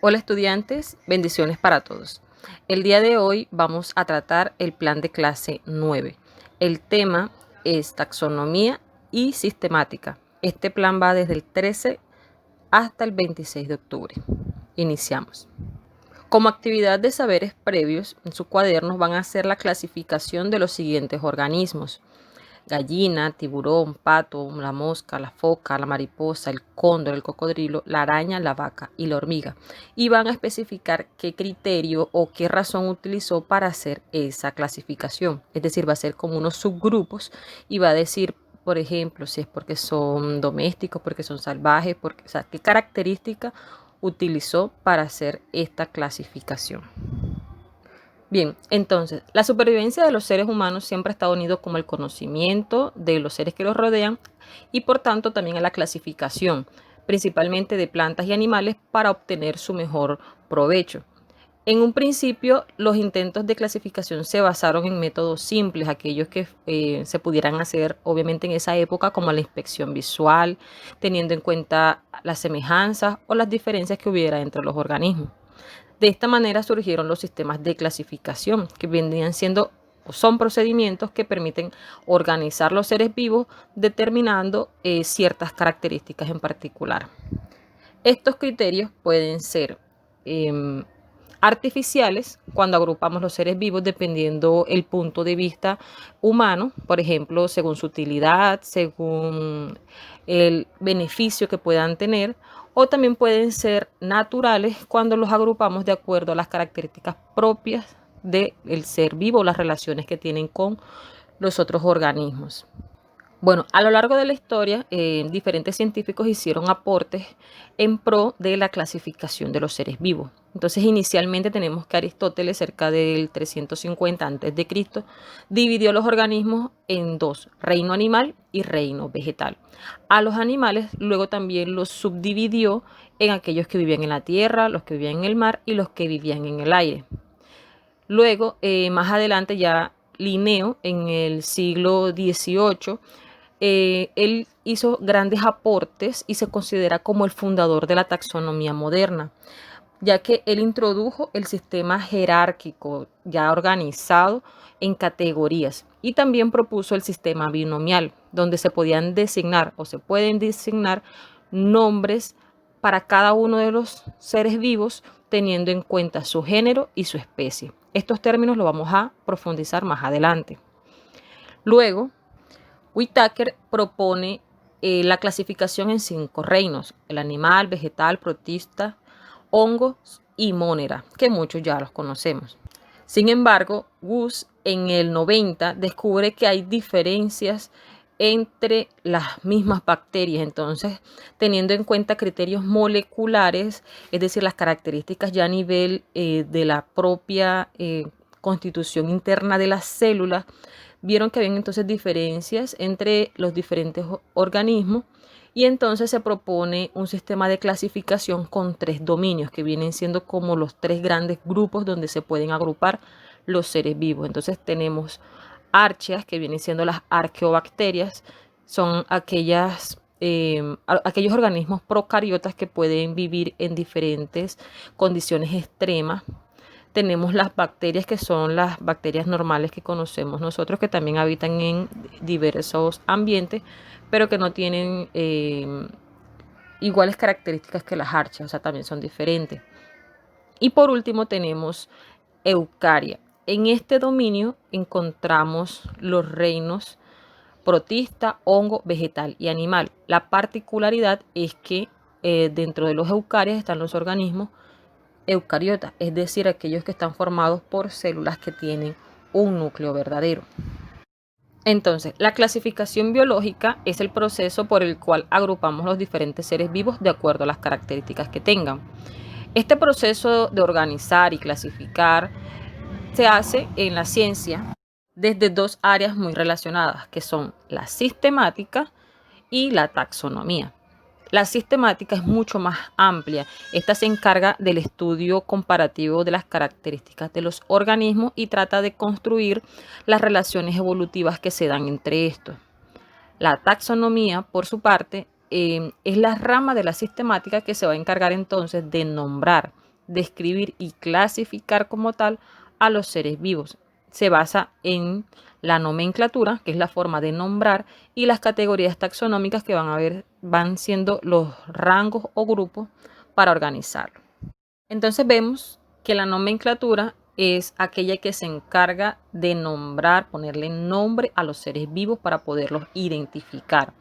Hola estudiantes, bendiciones para todos. El día de hoy vamos a tratar el plan de clase 9. El tema es taxonomía y sistemática. Este plan va desde el 13 hasta el 26 de octubre. Iniciamos. Como actividad de saberes previos, en sus cuadernos van a hacer la clasificación de los siguientes organismos: gallina, tiburón, pato, la mosca, la foca, la mariposa, el cóndor, el cocodrilo, la araña, la vaca y la hormiga. Y van a especificar qué criterio o qué razón utilizó para hacer esa clasificación. Es decir, va a ser como unos subgrupos y va a decir, por ejemplo, si es porque son domésticos, porque son salvajes, porque, o sea, qué característica utilizó para hacer esta clasificación. Bien, entonces, la supervivencia de los seres humanos siempre está unido como el conocimiento de los seres que los rodean y por tanto también a la clasificación, principalmente de plantas y animales para obtener su mejor provecho. En un principio, los intentos de clasificación se basaron en métodos simples, aquellos que se pudieran hacer obviamente en esa época, como la inspección visual, teniendo en cuenta las semejanzas o las diferencias que hubiera entre los organismos. De esta manera surgieron los sistemas de clasificación, que vendrían siendo o son procedimientos que permiten organizar los seres vivos determinando ciertas características en particular. Estos criterios pueden ser artificiales cuando agrupamos los seres vivos dependiendo el punto de vista humano, por ejemplo, según su utilidad, según el beneficio que puedan tener, o también pueden ser naturales cuando los agrupamos de acuerdo a las características propias del ser vivo, las relaciones que tienen con los otros organismos. Bueno, a lo largo de la historia, diferentes científicos hicieron aportes en pro de la clasificación de los seres vivos. Entonces, inicialmente tenemos que Aristóteles, cerca del 350 a.C., dividió los organismos en dos: reino animal y reino vegetal. A los animales luego también los subdividió en aquellos que vivían en la tierra, los que vivían en el mar y los que vivían en el aire. Luego, más adelante, ya Linneo, en el siglo XVIII, él hizo grandes aportes y se considera como el fundador de la taxonomía moderna, ya que él introdujo el sistema jerárquico ya organizado en categorías y también propuso el sistema binomial, donde se podían designar o se pueden designar nombres para cada uno de los seres vivos teniendo en cuenta su género y su especie. Estos términos los vamos a profundizar más adelante. Luego, Whitaker propone la clasificación en 5 reinos: el animal, vegetal, protista, hongos y monera, que muchos ya los conocemos. Sin embargo, Woose en el 90 descubre que hay diferencias entre las mismas bacterias. Entonces, teniendo en cuenta criterios moleculares, es decir, las características ya a nivel de la propia constitución interna de las células, vieron que habían entonces diferencias entre los diferentes organismos y entonces se propone un sistema de clasificación con 3 dominios que vienen siendo como los 3 grandes grupos donde se pueden agrupar los seres vivos. Entonces tenemos archeas, que vienen siendo las arqueobacterias, son aquellos organismos procariotas que pueden vivir en diferentes condiciones extremas. Tenemos las bacterias, que son las bacterias normales que conocemos nosotros, que también habitan en diversos ambientes, pero que no tienen iguales características que las archas, o sea, también son diferentes. Y por último tenemos Eucaria. En este dominio encontramos los reinos protista, hongo, vegetal y animal. La particularidad es que dentro de los eucarias están los organismos eucariotas, es decir, aquellos que están formados por células que tienen un núcleo verdadero. Entonces, la clasificación biológica es el proceso por el cual agrupamos los diferentes seres vivos de acuerdo a las características que tengan. Este proceso de organizar y clasificar se hace en la ciencia desde 2 áreas muy relacionadas, que son la sistemática y la taxonomía. La sistemática es mucho más amplia. Esta se encarga del estudio comparativo de las características de los organismos y trata de construir las relaciones evolutivas que se dan entre estos. La taxonomía, por su parte, es la rama de la sistemática que se va a encargar entonces de nombrar describir y clasificar como tal a los seres vivos. Se basa en la nomenclatura, que es la forma de nombrar, y las categorías taxonómicas que van siendo los rangos o grupos para organizarlo. Entonces vemos que la nomenclatura es aquella que se encarga de nombrar, ponerle nombre a los seres vivos para poderlos identificar.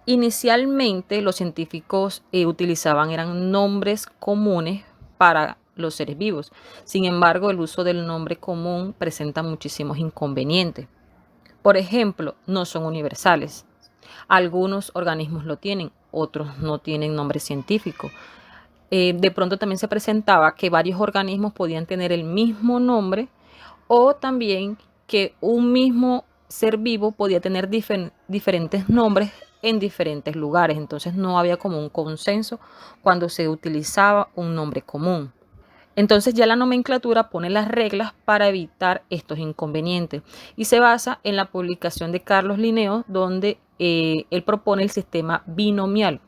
Inicialmente los científicos eran nombres comunes para los seres vivos. Sin embargo, el uso del nombre común presenta muchísimos inconvenientes. Por ejemplo, no son universales. Algunos organismos lo tienen, otros no tienen nombre científico. De pronto también se presentaba que varios organismos podían tener el mismo nombre, o también que un mismo ser vivo podía tener diferentes nombres en diferentes lugares. Entonces no había como un consenso cuando se utilizaba un nombre común. Entonces ya la nomenclatura pone las reglas para evitar estos inconvenientes y se basa en la publicación de Carlos Linneo, donde él propone el sistema binomial.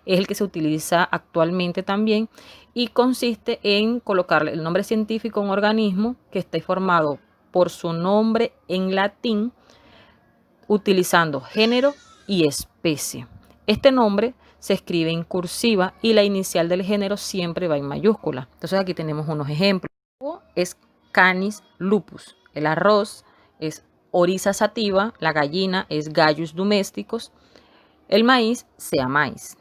Es el que se utiliza actualmente también y consiste en colocarle el nombre científico a un organismo que esté formado por su nombre en latín, utilizando género y especie. Este nombre se escribe en cursiva y la inicial del género siempre va en mayúscula. Entonces aquí tenemos unos ejemplos. Es Canis lupus. El arroz es Oryza sativa. La gallina es Gallus domesticus. El maíz sea maíz.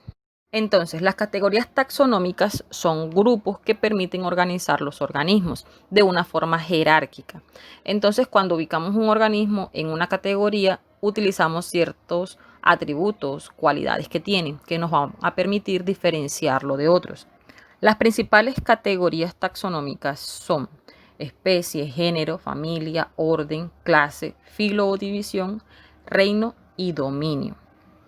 Entonces, las categorías taxonómicas son grupos que permiten organizar los organismos de una forma jerárquica. Entonces, cuando ubicamos un organismo en una categoría, utilizamos ciertos atributos, cualidades que tienen, que nos van a permitir diferenciarlo de otros. Las principales categorías taxonómicas son especie, género, familia, orden, clase, filo o división, reino y dominio.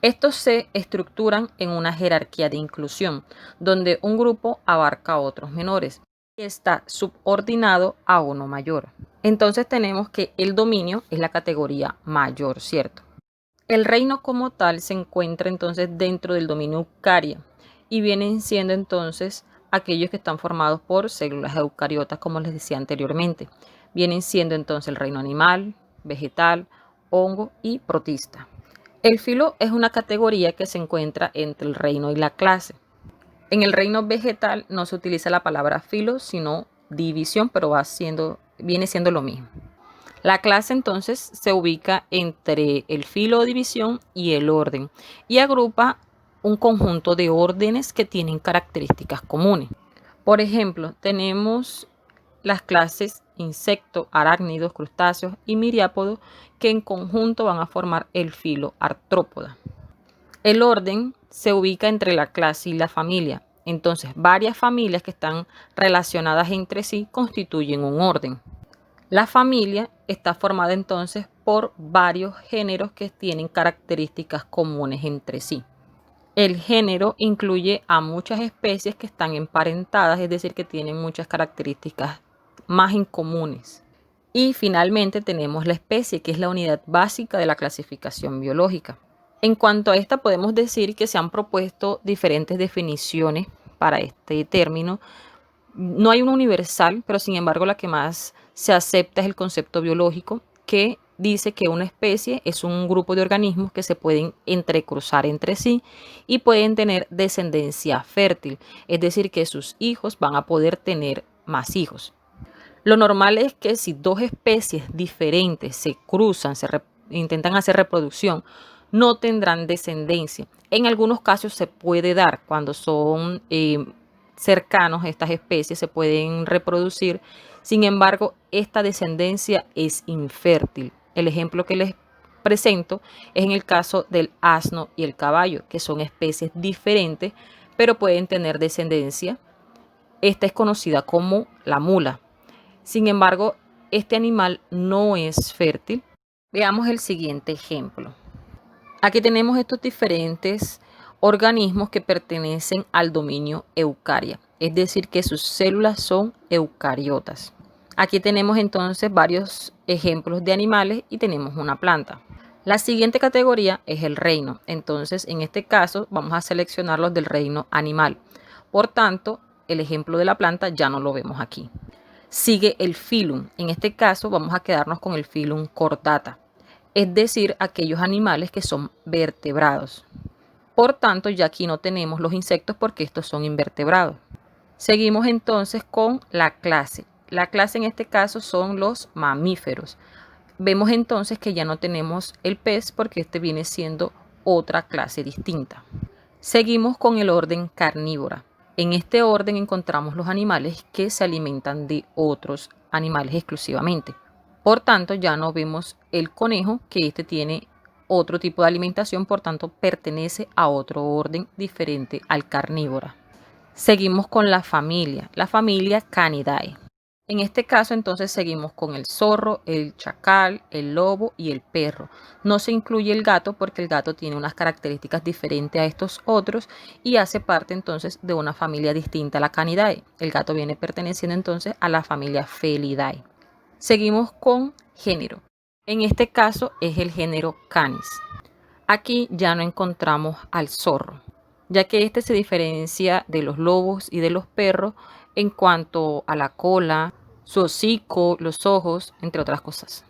Estos se estructuran en una jerarquía de inclusión, donde un grupo abarca a otros menores y está subordinado a uno mayor. Entonces tenemos que el dominio es la categoría mayor, ¿cierto? El reino como tal se encuentra entonces dentro del dominio eucaria y vienen siendo entonces aquellos que están formados por células eucariotas, como les decía anteriormente. Vienen siendo entonces el reino animal, vegetal, hongo y protista. El filo es una categoría que se encuentra entre el reino y la clase. En el reino vegetal no se utiliza la palabra filo, sino división, pero viene siendo lo mismo. La clase entonces se ubica entre el filo o división y el orden y agrupa un conjunto de órdenes que tienen características comunes. Por ejemplo, tenemos las clases insectos, arácnidos, crustáceos y miriápodos que en conjunto van a formar el filo artrópoda. El orden se ubica entre la clase y la familia. Entonces, varias familias que están relacionadas entre sí constituyen un orden. La familia está formada entonces por varios géneros que tienen características comunes entre sí. El género incluye a muchas especies que están emparentadas, es decir, que tienen muchas características más incomunes. Y finalmente tenemos la especie, que es la unidad básica de la clasificación biológica. En cuanto a esta, podemos decir que se han propuesto diferentes definiciones para este término. No hay una universal, pero sin embargo la que más se acepta es el concepto biológico, que dice que una especie es un grupo de organismos que se pueden entrecruzar entre sí y pueden tener descendencia fértil, es decir, que sus hijos van a poder tener más hijos. Lo normal es que si dos especies diferentes se cruzan, intentan hacer reproducción, no tendrán descendencia. En algunos casos se puede dar cuando son cercanos a estas especies, se pueden reproducir. Sin embargo, esta descendencia es infértil. El ejemplo que les presento es en el caso del asno y el caballo, que son especies diferentes, pero pueden tener descendencia. Esta es conocida como la mula. Sin embargo, este animal no es fértil. Veamos el siguiente ejemplo. Aquí tenemos estos diferentes organismos que pertenecen al dominio eucaria, es decir, que sus células son eucariotas. Aquí tenemos entonces varios ejemplos de animales y tenemos una planta. La siguiente categoría es el reino. Entonces, en este caso, vamos a seleccionar los del reino animal. Por tanto, el ejemplo de la planta ya no lo vemos aquí. Sigue el filum. En este caso vamos a quedarnos con el filum Chordata, es decir, aquellos animales que son vertebrados. Por tanto, ya aquí no tenemos los insectos porque estos son invertebrados. Seguimos entonces con la clase. La clase en este caso son los mamíferos. Vemos entonces que ya no tenemos el pez porque este viene siendo otra clase distinta. Seguimos con el orden carnívora. En este orden encontramos los animales que se alimentan de otros animales exclusivamente. Por tanto, ya no vemos el conejo, que este tiene otro tipo de alimentación, por tanto pertenece a otro orden diferente al carnívora. Seguimos con la familia Canidae. En este caso entonces seguimos con el zorro, el chacal, el lobo y el perro. No se incluye el gato porque el gato tiene unas características diferentes a estos otros y hace parte entonces de una familia distinta a la Canidae. El gato viene perteneciendo entonces a la familia Felidae. Seguimos con género. En este caso es el género Canis. Aquí ya no encontramos al zorro, ya que este se diferencia de los lobos y de los perros en cuanto a la cola, su hocico, los ojos, entre otras cosas.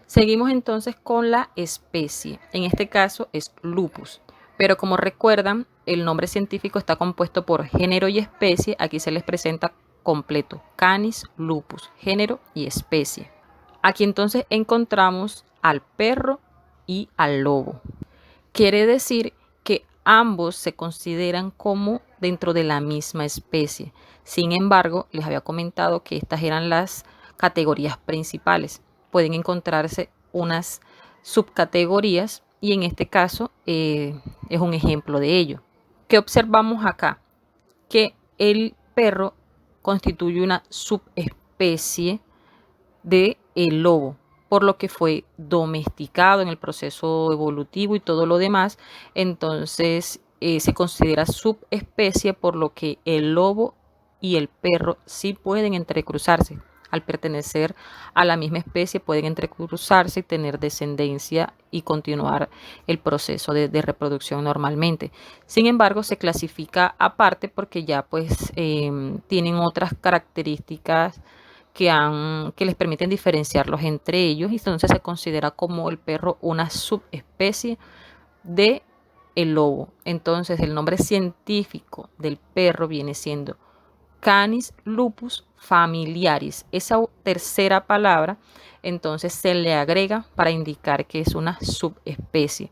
Seguimos entonces con la especie. En este caso es Lupus. Pero como recuerdan, el nombre científico está compuesto por género y especie. Aquí se les presenta completo. Canis lupus, género y especie. Aquí entonces encontramos al perro y al lobo. Quiere decir que ambos se consideran como dentro de la misma especie. Sin embargo, les había comentado que estas eran las categorías principales. Pueden encontrarse unas subcategorías y en este caso es un ejemplo de ello. ¿Qué observamos acá? Que el perro constituye una subespecie del lobo, por lo que fue domesticado en el proceso evolutivo y todo lo demás. Entonces se considera subespecie, por lo que el lobo y el perro sí pueden entrecruzarse. Al pertenecer a la misma especie pueden entrecruzarse y tener descendencia y continuar el proceso de reproducción normalmente. Sin embargo, se clasifica aparte porque ya pues tienen otras características que les permiten diferenciarlos entre ellos, y entonces se considera como el perro una subespecie de el lobo. Entonces el nombre científico del perro viene siendo Canis lupus familiaris. Esa tercera palabra entonces se le agrega para indicar que es una subespecie.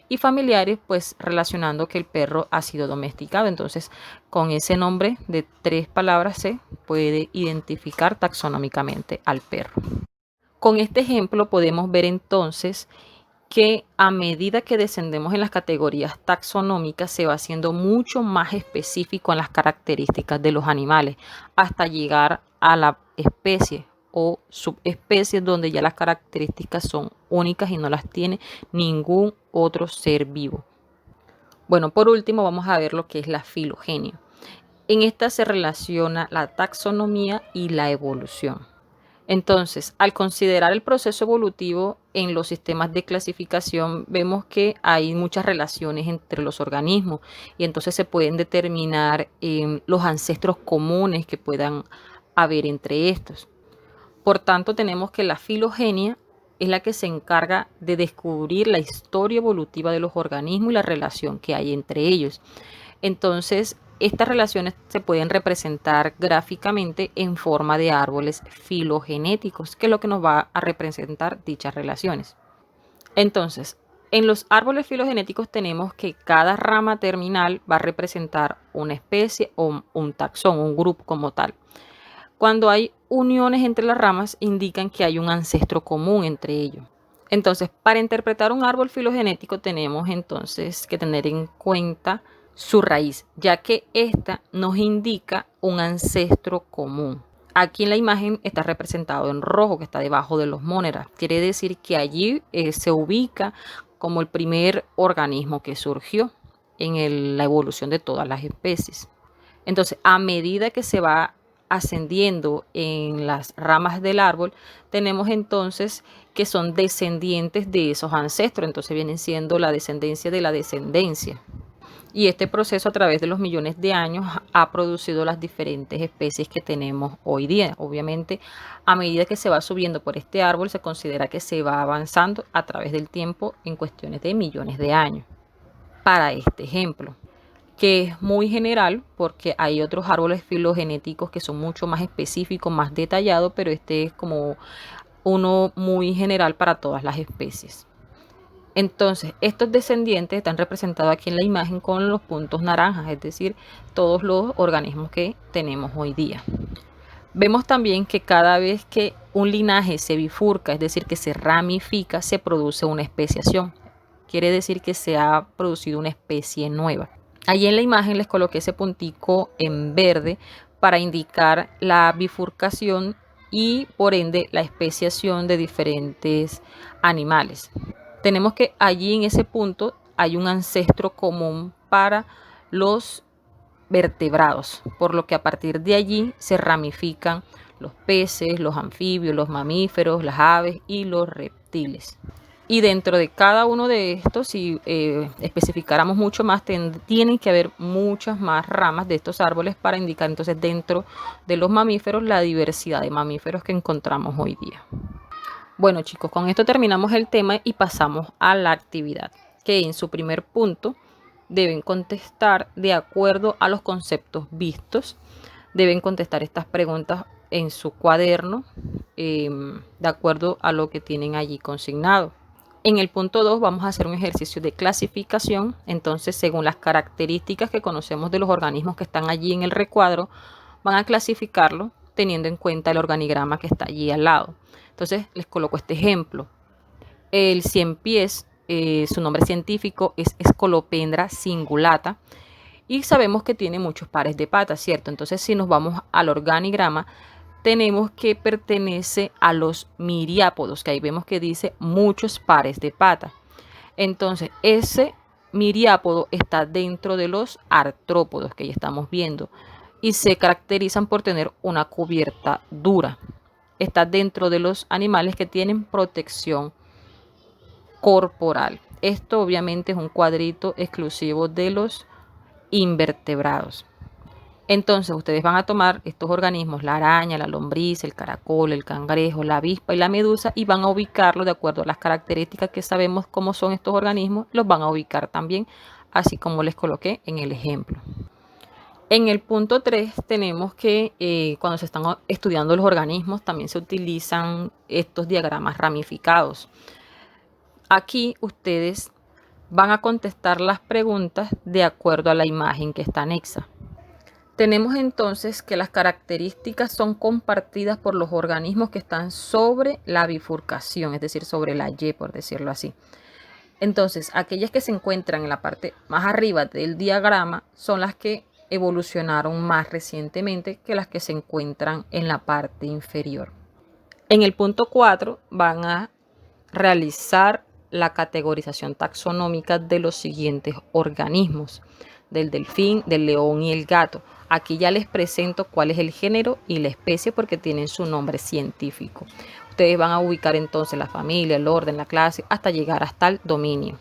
Y familiares, pues relacionando que el perro ha sido domesticado. Entonces, con ese nombre de 3 palabras se puede identificar taxonómicamente al perro. Con este ejemplo podemos ver entonces que a medida que descendemos en las categorías taxonómicas se va haciendo mucho más específico en las características de los animales hasta llegar a la especie o subespecies donde ya las características son únicas y no las tiene ningún otro ser vivo. Bueno, por último vamos a ver lo que es la filogenia. En esta se relaciona la taxonomía y la evolución. Entonces, al considerar el proceso evolutivo en los sistemas de clasificación, vemos que hay muchas relaciones entre los organismos y entonces se pueden determinar los ancestros comunes que puedan haber entre estos. Por tanto, tenemos que la filogenia es la que se encarga de descubrir la historia evolutiva de los organismos y la relación que hay entre ellos. Entonces, estas relaciones se pueden representar gráficamente en forma de árboles filogenéticos, que es lo que nos va a representar dichas relaciones. Entonces, en los árboles filogenéticos tenemos que cada rama terminal va a representar una especie o un taxón, un grupo como tal. Cuando hay uniones entre las ramas, indican que hay un ancestro común entre ellos. Entonces, para interpretar un árbol filogenético tenemos entonces que tener en cuenta su raíz, ya que esta nos indica un ancestro común. Aquí en la imagen está representado en rojo, que está debajo de los móneras. Quiere decir que allí se ubica como el primer organismo que surgió en la evolución de todas las especies. Entonces, a medida que se va ascendiendo en las ramas del árbol, tenemos entonces que son descendientes de esos ancestros. Entonces vienen siendo la descendencia de la descendencia. Y este proceso a través de los millones de años ha producido las diferentes especies que tenemos hoy día. Obviamente, a medida que se va subiendo por este árbol, se considera que se va avanzando a través del tiempo en cuestiones de millones de años. Para este ejemplo, que es muy general porque hay otros árboles filogenéticos que son mucho más específicos, más detallados, pero este es como uno muy general para todas las especies. Entonces, estos descendientes están representados aquí en la imagen con los puntos naranjas, es decir, todos los organismos que tenemos hoy día. Vemos también que cada vez que un linaje se bifurca, es decir, que se ramifica, se produce una especiación. Quiere decir que se ha producido una especie nueva. Allí en la imagen les coloqué ese puntico en verde para indicar la bifurcación y por ende la especiación de diferentes animales. Tenemos que allí en ese punto hay un ancestro común para los vertebrados, por lo que a partir de allí se ramifican los peces, los anfibios, los mamíferos, las aves y los reptiles. Y dentro de cada uno de estos, si especificáramos mucho más, tienen que haber muchas más ramas de estos árboles para indicar entonces dentro de los mamíferos la diversidad de mamíferos que encontramos hoy día. Bueno chicos, con esto terminamos el tema y pasamos a la actividad, que en su primer punto deben contestar de acuerdo a los conceptos vistos. Deben contestar estas preguntas en su cuaderno de acuerdo a lo que tienen allí consignado. En el punto 2 vamos a hacer un ejercicio de clasificación. Entonces, según las características que conocemos de los organismos que están allí en el recuadro, van a clasificarlo teniendo en cuenta el organigrama que está allí al lado. Entonces, les coloco este ejemplo. El ciempiés, su nombre científico es Scolopendra cingulata y sabemos que tiene muchos pares de patas, ¿cierto? Entonces, si nos vamos al organigrama, tenemos que pertenece a los miriápodos, que ahí vemos que dice muchos pares de patas. Entonces, ese miriápodo está dentro de los artrópodos que ya estamos viendo y se caracterizan por tener una cubierta dura. Está dentro de los animales que tienen protección corporal. Esto obviamente es un cuadrito exclusivo de los invertebrados. Entonces ustedes van a tomar estos organismos, la araña, la lombriz, el caracol, el cangrejo, la avispa y la medusa, y van a ubicarlo de acuerdo a las características que sabemos cómo son estos organismos, los van a ubicar también, así como les coloqué en el ejemplo. En el punto 3 tenemos que cuando se están estudiando los organismos también se utilizan estos diagramas ramificados. Aquí ustedes van a contestar las preguntas de acuerdo a la imagen que está anexa. Tenemos entonces que las características son compartidas por los organismos que están sobre la bifurcación, es decir, sobre la Y, por decirlo así. Entonces, aquellas que se encuentran en la parte más arriba del diagrama son las que evolucionaron más recientemente que las que se encuentran en la parte inferior. En el punto 4 van a realizar la categorización taxonómica de los siguientes organismos, del delfín, del león y el gato. Aquí ya les presento cuál es el género y la especie porque tienen su nombre científico. Ustedes van a ubicar entonces la familia, el orden, la clase, hasta llegar hasta el dominio.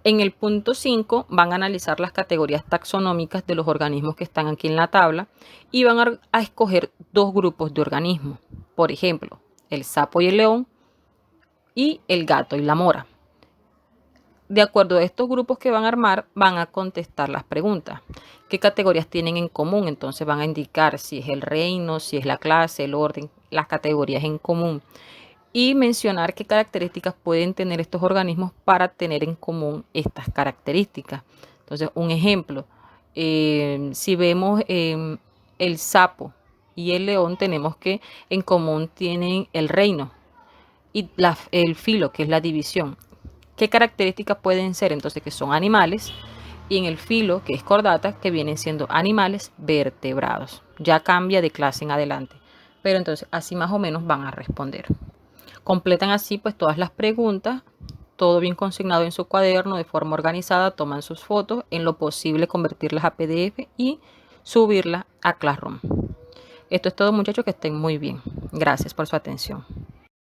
En el punto 5 van a analizar las categorías taxonómicas de los organismos que están aquí en la tabla y van a escoger dos grupos de organismos. Por ejemplo, el sapo y el león y el gato y la mora. De acuerdo a estos grupos que van a armar, van a contestar las preguntas. ¿Qué categorías tienen en común? Entonces van a indicar si es el reino, si es la clase, el orden, las categorías en común. Y mencionar qué características pueden tener estos organismos para tener en común estas características. Entonces, un ejemplo, si vemos el sapo y el león, tenemos que en común tienen el reino y el filo, que es la división. ¿Qué características pueden ser? Entonces, que son animales, y en el filo, que es cordata, que vienen siendo animales vertebrados. Ya cambia de clase en adelante. Pero entonces, así más o menos van a responder. Completan así pues todas las preguntas, todo bien consignado en su cuaderno de forma organizada, toman sus fotos, en lo posible convertirlas a PDF y subirlas a Classroom. Esto es todo muchachos, que estén muy bien. Gracias por su atención.